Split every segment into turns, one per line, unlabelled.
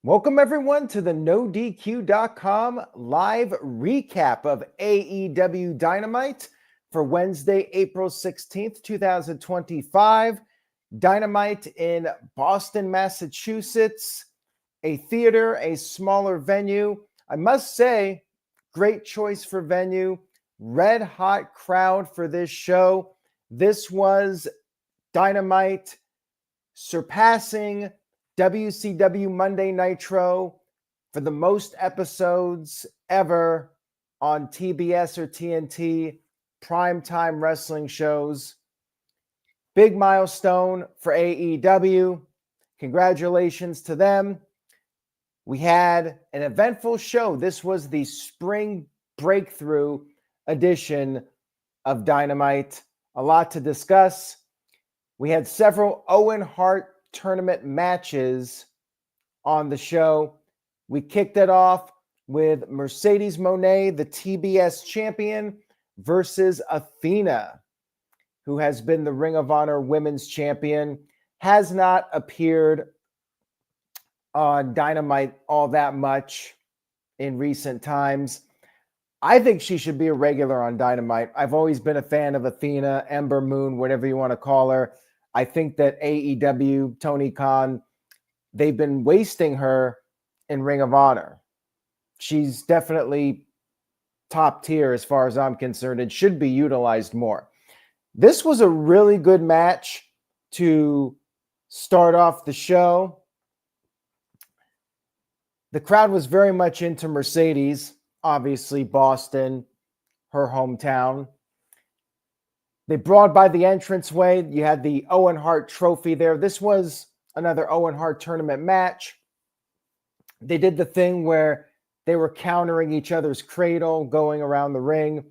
Welcome, everyone, to the NoDQ.com live recap of AEW Dynamite for Wednesday, April 16th, 2025. Dynamite in Boston, Massachusetts, a theater, a smaller venue. I must say, great choice for venue. Red hot crowd for this show. This was Dynamite surpassing WCW Monday Nitro for the most episodes ever on TBS or TNT primetime wrestling shows. Big milestone for AEW. Congratulations to them. We had an eventful show. This was the spring breakthrough edition of Dynamite. A lot to discuss. We had several Owen Hart tournament matches on the show. We kicked it off with Mercedes Moné, the TBS champion, versus Athena, who has been the Ring of Honor Women's Champion, has not appeared on Dynamite all that much in recent times. I think she should be a regular on Dynamite. I've always been a fan of Athena, Ember Moon, whatever you want to call her. I think that AEW, Tony Khan, they've been wasting her in Ring of Honor. She's definitely top tier as far as I'm concerned and should be utilized more. This was a really good match to start off the show. The crowd was very much into Mercedes, obviously Boston, her hometown. They brought by the entranceway. You had the Owen Hart trophy there. This was another Owen Hart tournament match. They did the thing where they were countering each other's cradle, going around the ring.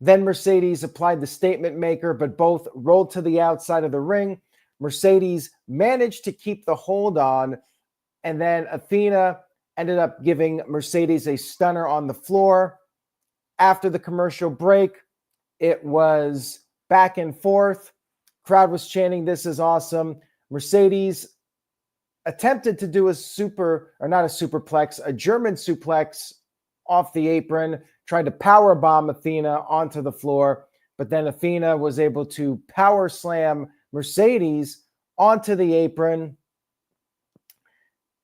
Then Mercedes applied the statement maker, but both rolled to the outside of the ring. Mercedes managed to keep the hold on, and then Athena ended up giving Mercedes a stunner on the floor. After the commercial break, it was back and forth. Crowd was chanting, "This is awesome." Mercedes attempted to do a German suplex off the apron, tried to power bomb Athena onto the floor, but then Athena was able to power slam Mercedes onto the apron.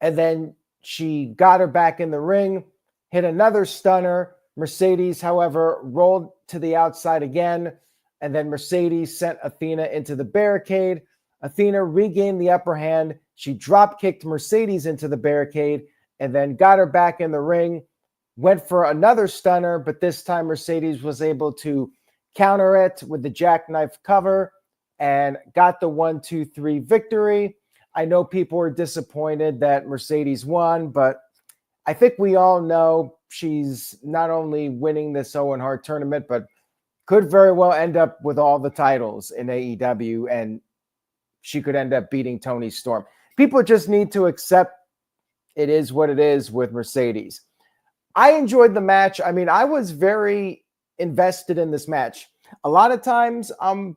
And then she got her back in the ring, hit another stunner. Mercedes, however, rolled to the outside again. And then Mercedes sent Athena into the barricade. Athena regained the upper hand. She drop-kicked Mercedes into the barricade and then got her back in the ring. Went for another stunner, but this time Mercedes was able to counter it with the jackknife cover and got the 1-2-3 victory. I know people were disappointed that Mercedes won, but I think we all know she's not only winning this Owen Hart tournament, but could very well end up with all the titles in AEW, and she could end up beating Toni Storm. People just need to accept it is what it is with Mercedes. I enjoyed the match. I mean, I was very invested in this match. A lot of times I'm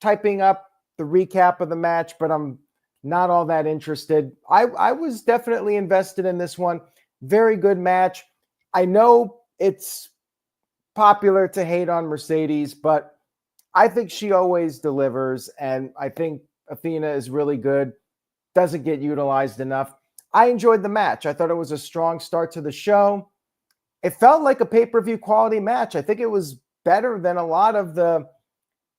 typing up the recap of the match, but I'm not all that interested. I was definitely invested in this one. Very good match. I know it's popular to hate on Mercedes, but I think she always delivers, and I think Athena is really good. Doesn't get utilized enough. I enjoyed the match. I thought it was a strong start to the show. It felt like a pay-per-view quality match. I think it was better than a lot of the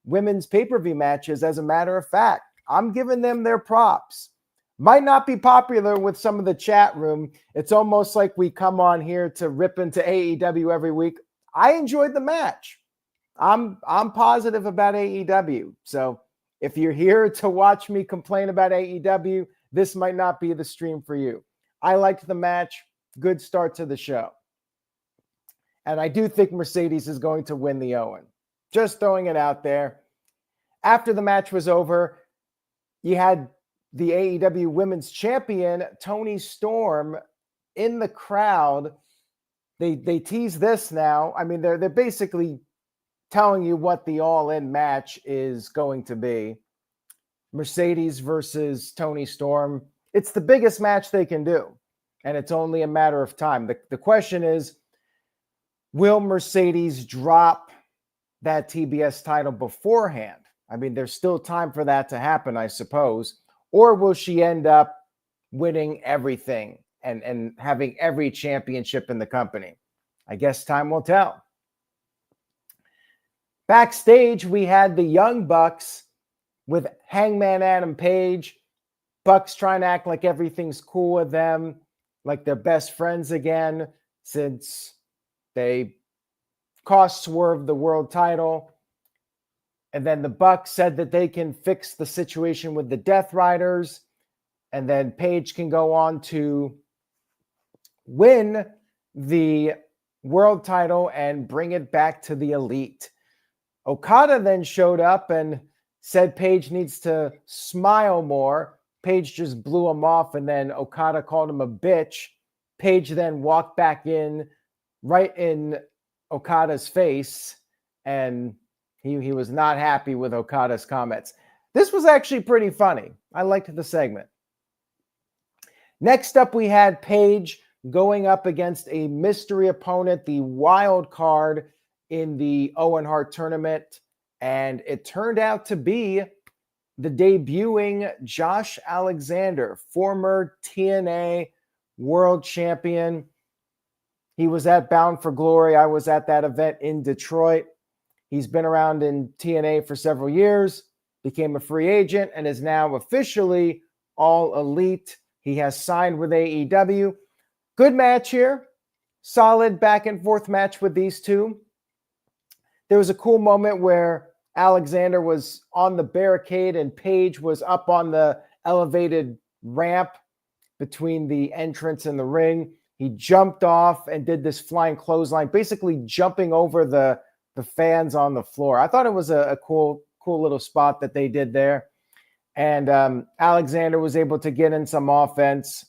women's pay-per-view matches, as a matter of fact. I'm giving them their props. Might not be popular with some of the chat room. It's almost like we come on here to rip into AEW every week. I enjoyed the match. I'm positive about AEW. So if you're here to watch me complain about AEW, this might not be the stream for you. I liked the match. Good start to the show. And I do think Mercedes is going to win the Owen. Just throwing it out there. After the match was over, you had the AEW Women's Champion, Toni Storm, in the crowd. They tease this now. I mean, they're basically telling you what the all-in match is going to be. Mercedes versus Toni Storm. It's the biggest match they can do. and it's only a matter of time. The question is, will Mercedes drop that TBS title beforehand? I mean, there's still time for that to happen, I suppose. Or will she end up winning everything and having every championship in the company? I guess time will tell. Backstage, we had the Young Bucks with Hangman Adam Page. Bucks trying to act like everything's cool with them, like they're best friends again, since they cost Swerve the world title. And then the Bucks said that they can fix the situation with the Death Riders. And then Page can go on to win the world title and bring it back to the Elite. Okada then showed up and said Page needs to smile more. Page just blew him off, and then Okada called him a bitch. Page then walked back in right in Okada's face, and he was not happy with Okada's comments. This was actually pretty funny. I liked the segment. Next up, we had Page going up against a mystery opponent, the wild card in the Owen Hart tournament, and it turned out to be the debuting Josh Alexander, former TNA world champion. He was at Bound for Glory. I was at that event in Detroit. He's been around in TNA for several years, became a free agent, and is now officially All Elite. He has signed with AEW. Good match here. Solid back and forth match with these two. There was a cool moment where Alexander was on the barricade and Page was up on the elevated ramp between the entrance and the ring. He jumped off and did this flying clothesline, basically jumping over the fans on the floor. I thought it was a cool little spot that they did there. And Alexander was able to get in some offense.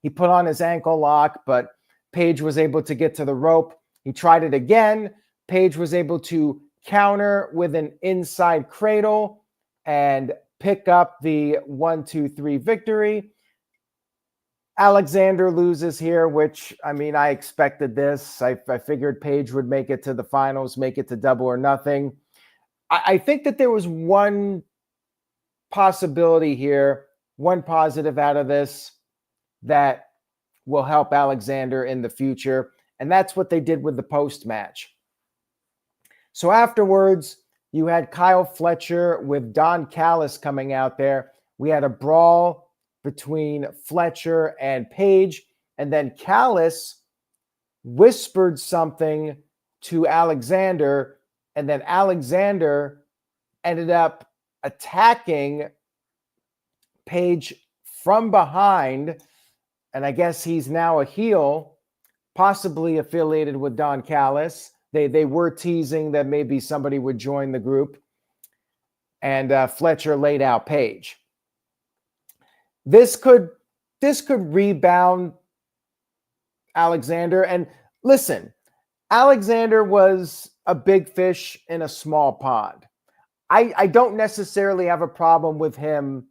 He put on his ankle lock, but Page was able to get to the rope. He tried it again. Page was able to counter with an inside cradle and pick up the 1-2-3 victory. Alexander loses here, which, I mean, I expected this. I figured Page would make it to the finals, make it to Double or Nothing. I think that there was one possibility here, one positive out of this that will help Alexander in the future, and that's what they did with the post-match. So afterwards, you had Kyle Fletcher with Don Callis coming out there. We had a brawl between Fletcher and Page, and then Callis whispered something to Alexander, and then Alexander ended up attacking Page from behind, and I guess he's now a heel, possibly affiliated with Don Callis. They were teasing that maybe somebody would join the group, and Fletcher laid out Page. This could rebound Alexander. And listen, Alexander was a big fish in a small pond. I don't necessarily have a problem with him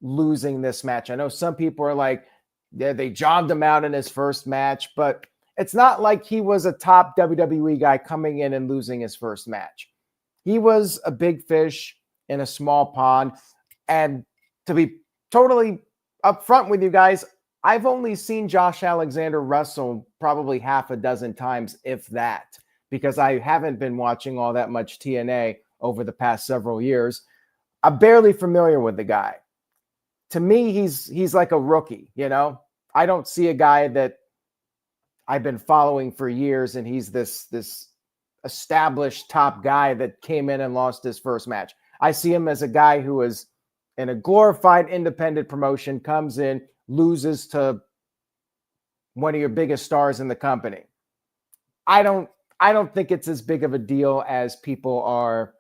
losing this match. I know some people are like, yeah, they jobbed him out in his first match, but it's not like he was a top WWE guy coming in and losing his first match. He was a big fish in a small pond. And to be totally upfront with you guys, I've only seen Josh Alexander wrestle probably half a dozen times, if that, because I haven't been watching all that much TNA over the past several years. I'm barely familiar with the guy. To me, he's like a rookie, you know? I don't see a guy that I've been following for years, and he's this established top guy that came in and lost his first match. I see him as a guy who is in a glorified independent promotion, comes in, loses to one of your biggest stars in the company. I don't think it's as big of a deal as people are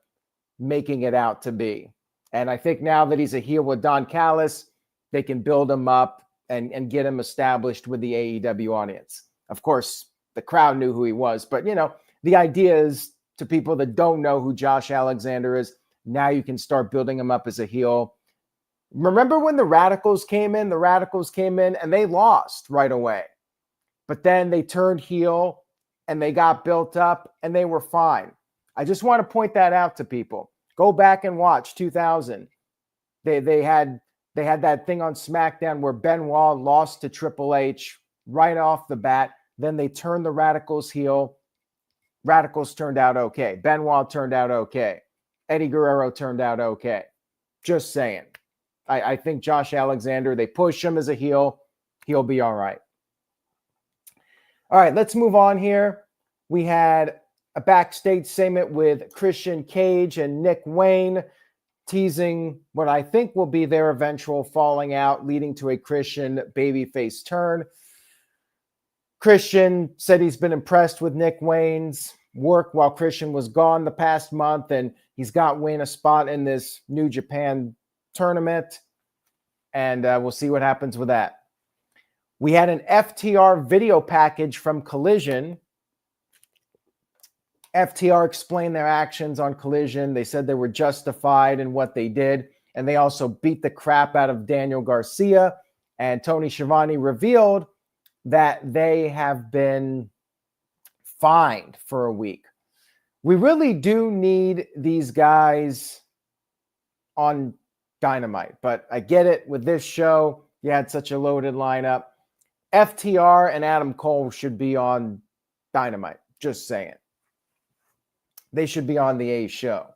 making it out to be. And I think now that he's a heel with Don Callis, they can build him up and get him established with the AEW audience. Of course, the crowd knew who he was, but you know, the idea is to people that don't know who Josh Alexander is, now you can start building him up as a heel. Remember when the Radicals came in? The Radicals came in and they lost right away. But then they turned heel and they got built up and they were fine. I just want to point that out to people. Go back and watch 2000. They had that thing on SmackDown where Benoit lost to Triple H right off the bat. Then they turned the Radicals heel. Radicals turned out okay. Benoit turned out okay. Eddie Guerrero turned out okay. Just saying. I think Josh Alexander, they push him as a heel. He'll be all right. All right, let's move on here. We had a backstage segment with Christian Cage and Nick Wayne teasing what I think will be their eventual falling out, leading to a Christian babyface turn. Christian said he's been impressed with Nick Wayne's work while Christian was gone the past month, and he's got Wayne a spot in this New Japan tournament, and we'll see what happens with that. We had an FTR video package from Collision. FTR explained their actions on Collision. They said they were justified in what they did, and they also beat the crap out of Daniel Garcia, and Tony Schiavone revealed that they have been fined for a week. We really do need these guys on Dynamite, but I get it. With this show, you had such a loaded lineup. FTR and Adam Cole should be on Dynamite. Just saying. They should be on the A show.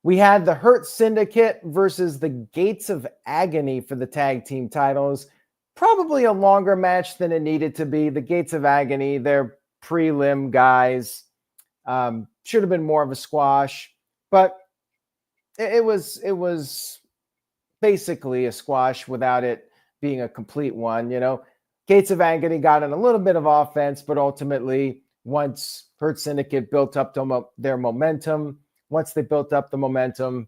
We had the Hurt Syndicate versus the Gates of Agony for the tag team titles. Probably a longer match than it needed to be. The Gates of Agony, they're prelim guys. Should have been more of a squash, but it was basically a squash without it being a complete one. You know, Gates of Agony got in a little bit of offense, but ultimately, once Hurt Syndicate built up their momentum, once they built up the momentum,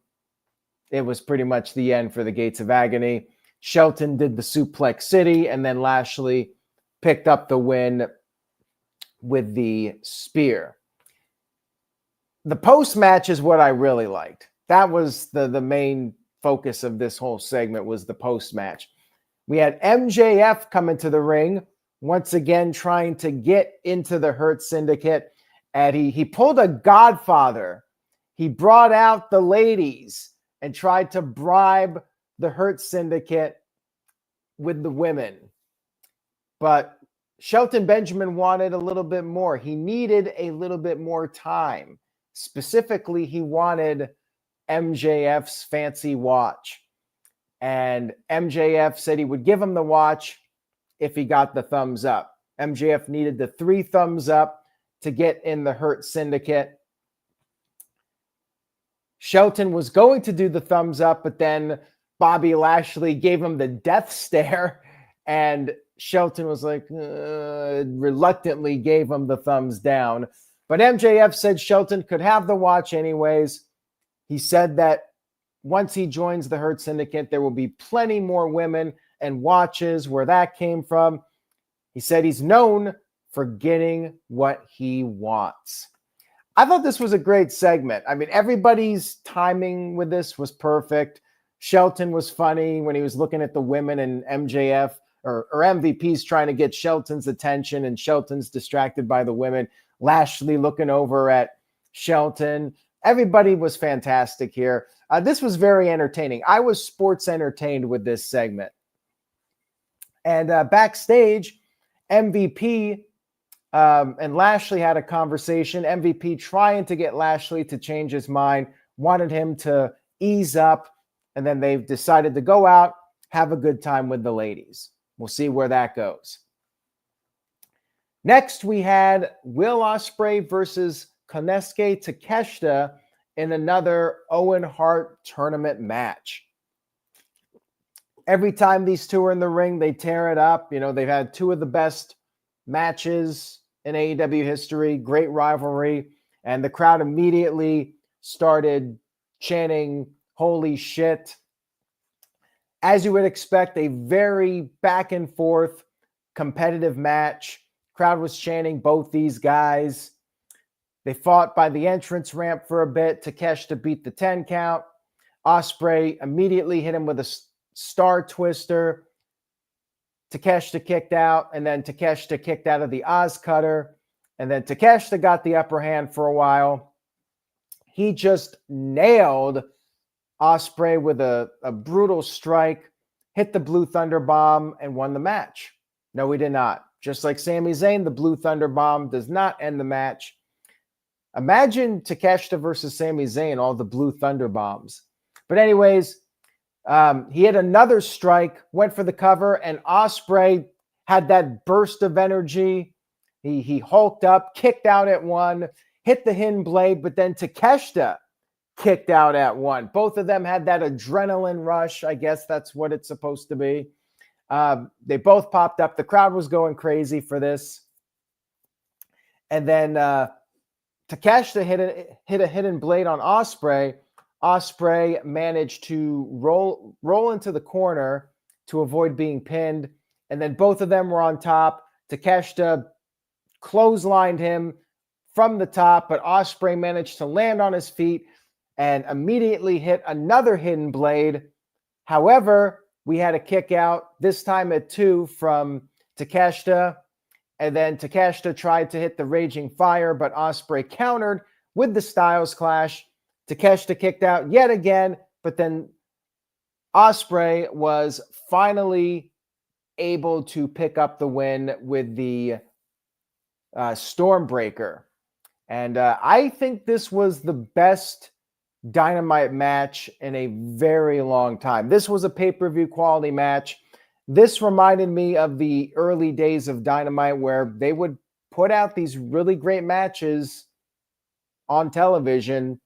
it was pretty much the end for the Gates of Agony. Shelton did the Suplex City, and then Lashley picked up the win with the spear. The post-match is what I really liked. That was the main focus of this whole segment, was the post-match. We had MJF come into the ring, once again trying to get into the Hurt Syndicate, and he pulled a Godfather. He brought out the ladies and tried to bribe the Hurt Syndicate with the women. But Shelton Benjamin wanted a little bit more. He needed a little bit more time. Specifically, he wanted MJF's fancy watch. And MJF said he would give him the watch if he got the thumbs up. MJF needed the 3 thumbs up to get in the Hurt Syndicate. Shelton was going to do the thumbs up, but then Bobby Lashley gave him the death stare, and Shelton was like, reluctantly gave him the thumbs down. But MJF said Shelton could have the watch anyways. He said that once he joins the Hurt Syndicate, there will be plenty more women and watches, where that came from. He said he's known for getting what he wants. I thought this was a great segment. I mean, everybody's timing with this was perfect. Shelton was funny when he was looking at the women, and MJF or MVP's trying to get Shelton's attention, and Shelton's distracted by the women. Lashley looking over at Shelton. Everybody was fantastic here. This was very entertaining. I was sports entertained with this segment. And backstage, MVP and Lashley had a conversation. MVP trying to get Lashley to change his mind, wanted him to ease up, and then they've decided to go out, have a good time with the ladies. We'll see where that goes. Next, we had Will Ospreay versus Konosuke Takeshita in another Owen Hart tournament match. Every time these two are in the ring, they tear it up. You know, they've had 2 of the best matches in AEW history, great rivalry, and the crowd immediately started chanting, "Holy shit." As you would expect, a very back and forth competitive match. Crowd was chanting both these guys. They fought by the entrance ramp for a bit. Takeshita beat the 10 count. Ospreay immediately hit him with a star twister. Takeshita kicked out, and then Takeshita kicked out of the Oz Cutter, and then Takeshita got the upper hand for a while. He just nailed Ospreay with a brutal strike, hit the Blue Thunder Bomb, and won the match. No, he did not. Just like Sami Zayn, the Blue Thunder Bomb does not end the match. Imagine Takeshita versus Sami Zayn, all the Blue Thunder Bombs. But anyways, he hit another strike, went for the cover, and Ospreay had that burst of energy. He hulked up, kicked out at one, hit the hidden blade, but then Takeshita kicked out at one. Both of them had that adrenaline rush. I guess that's what it's supposed to be. They both popped up. The crowd was going crazy for this. And then Takeshita hit a hidden blade on Ospreay. Ospreay managed to roll into the corner to avoid being pinned. And then both of them were on top. Takeshita clotheslined him from the top, but Ospreay managed to land on his feet and immediately hit another hidden blade. However, we had a kick out, this time at 2 from Takeshita. And then Takeshita tried to hit the Raging Fire, but Ospreay countered with the Styles Clash. Takeshita kicked out yet again, but then Ospreay was finally able to pick up the win with the Stormbreaker. And I think this was the best Dynamite match in a very long time. This was a pay-per-view quality match. This reminded me of the early days of Dynamite where they would put out these really great matches on television.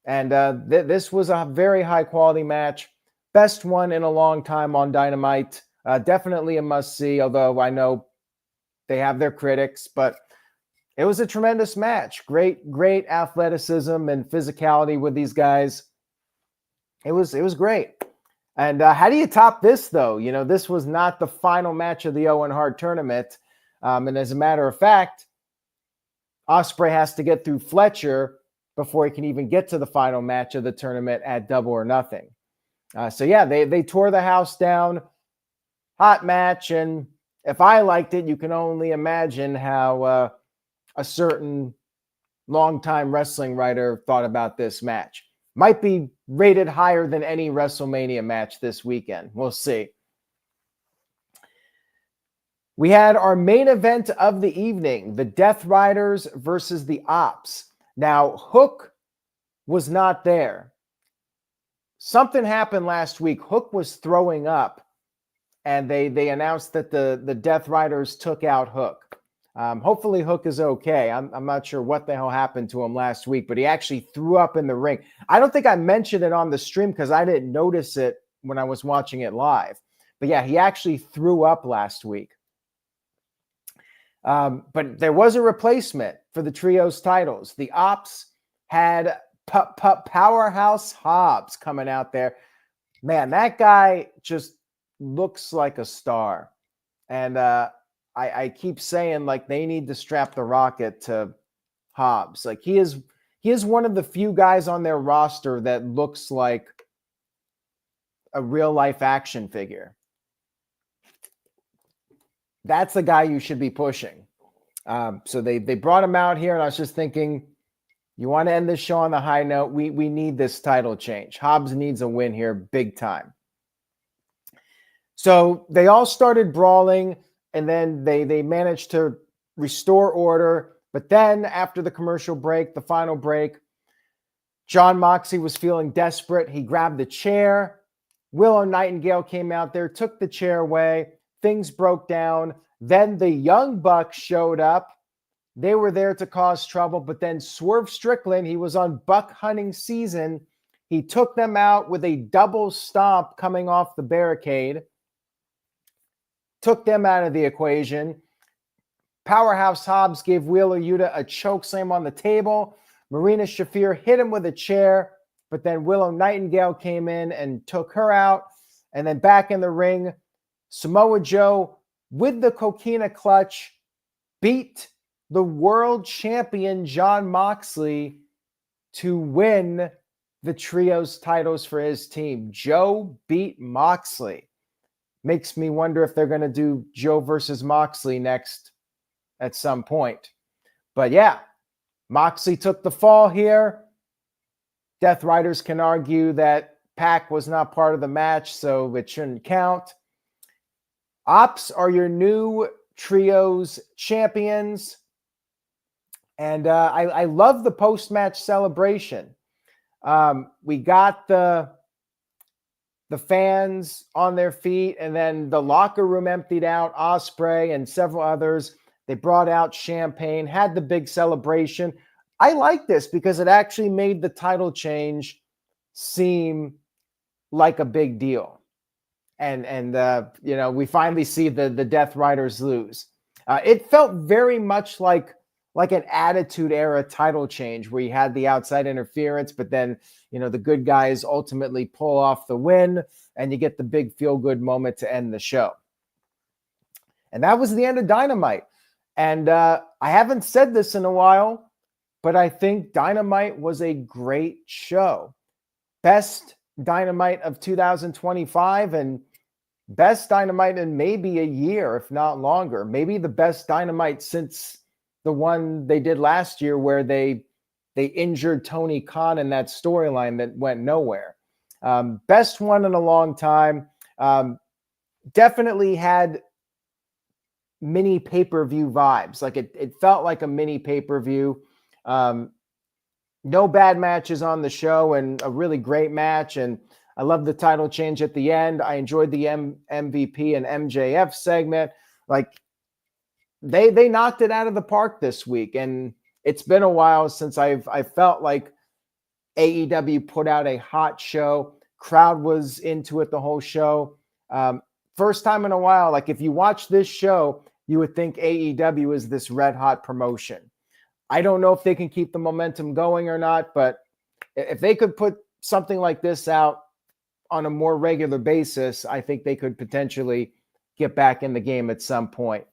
And this was a very high-quality match. Best one in a long time on Dynamite. Definitely a must-see, although I know they have their critics. But it was a tremendous match. Great athleticism and physicality with these guys. It was great. And how do you top this, though? You know, this was not the final match of the Owen Hart tournament. And as a matter of fact, Ospreay has to get through Fletcher before he can even get to the final match of the tournament at Double or Nothing. So, yeah, they tore the house down. Hot match. And if I liked it, you can only imagine how a certain longtime wrestling writer thought about this match. Might be rated higher than any WrestleMania match this weekend. We'll see. We had our main event of the evening, the Death Riders versus the Opps. Now, Hook was not there. Something happened last week. Hook was throwing up, and they announced that the Death Riders took out Hook. Hopefully Hook is okay. I'm not sure what the hell happened to him last week, but he actually threw up in the ring. I don't think I mentioned it on the stream because I didn't notice it when I was watching it live. But yeah, he actually threw up last week. But there was a replacement for the trios titles. The Opps had Powerhouse Hobbs coming out there. Man, that guy just looks like a star. And I keep saying, like, they need to strap the rocket to Hobbs. Like, he is one of the few guys on their roster that looks like a real-life action figure. That's the guy you should be pushing. So they brought him out here, and I was just thinking, you want to end this show on the high note? We need this title change. Hobbs needs a win here big time. So they all started brawling, and then they managed to restore order. But then after the commercial break, the final break, Jon Moxley was feeling desperate. He grabbed the chair. Willow Nightingale came out there, took the chair away. Things broke down. Then the Young Bucks showed up. They were there to cause trouble. But then Swerve Strickland, he was on buck hunting season. He took them out with a double stomp coming off the barricade. Took them out of the equation. Powerhouse Hobbs gave Wheeler Yuta a chokeslam on the table. Marina Shafir hit him with a chair, but then Willow Nightingale came in and took her out. And then back in the ring, Samoa Joe, with the Coquina clutch, beat the world champion Jon Moxley to win the trios titles for his team. Joe beat Moxley. Makes me wonder if they're going to do Joe versus Moxley next at some point. But yeah, Moxley took the fall here. Death Riders can argue that Pac was not part of the match, so it shouldn't count. Opps are your new trios champions. And I love the post-match celebration. We got the fans on their feet, and then the locker room emptied out. Ospreay and several others, they brought out champagne, had the big celebration. I like this because it actually made the title change seem like a big deal. And we finally see the Death Riders lose. It felt very much like an Attitude Era title change where you had the outside interference, but then, the good guys ultimately pull off the win and you get the big feel-good moment to end the show. And that was the end of Dynamite. And I haven't said this in a while, but I think Dynamite was a great show. Best Dynamite of 2025 and best Dynamite in maybe a year, if not longer. Maybe the best Dynamite since the one they did last year where they injured Tony Khan in that storyline that went nowhere. Best one in a long time. Definitely had mini pay-per-view vibes. Like it felt like a mini pay-per-view. No bad matches on the show and a really great match. And I love the title change at the end. I enjoyed the MVP and MJF segment. Like they knocked it out of the park this week. And it's been a while since I felt like AEW put out a hot show. Crowd was into it the whole show. First time in a while, like if you watch this show, you would think AEW is this red hot promotion. I don't know if they can keep the momentum going or not, but if they could put something like this out on a more regular basis, I think they could potentially get back in the game at some point.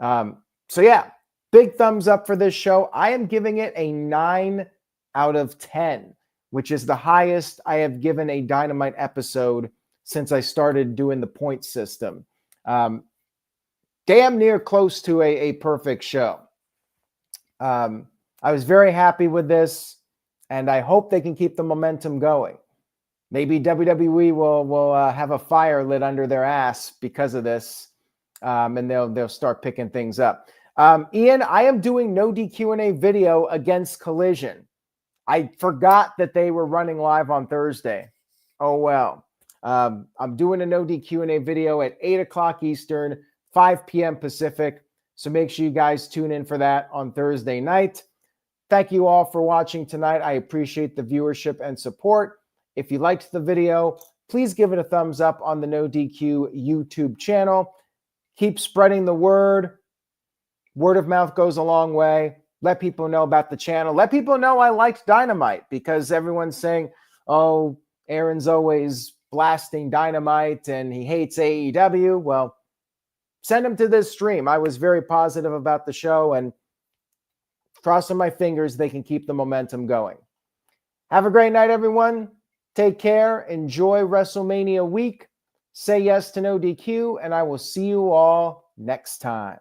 So yeah, big thumbs up for this show. I am giving it a 9 out of 10, which is the highest I have given a Dynamite episode since I started doing the point system. Damn near close to a perfect show. I was very happy with this, and I hope they can keep the momentum going. Maybe WWE will have a fire lit under their ass because of this, and they'll start picking things up. Ian, I am doing no DQ&A video against Collision. I forgot that they were running live on Thursday. Oh, well. I'm doing a no DQ&A video at 8 o'clock Eastern, 5 p.m. Pacific. So make sure you guys tune in for that on Thursday night. Thank you all for watching tonight. I appreciate the viewership and support. If you liked the video, please give it a thumbs up on the No DQ YouTube channel. Keep spreading the word. Word of mouth goes a long way. Let people know about the channel. Let people know I liked Dynamite because everyone's saying, oh, Aaron's always blasting Dynamite and he hates AEW. Well, send them to this stream. I was very positive about the show and crossing my fingers they can keep the momentum going. Have a great night, everyone. Take care. Enjoy WrestleMania week. Say yes to No DQ, and I will see you all next time.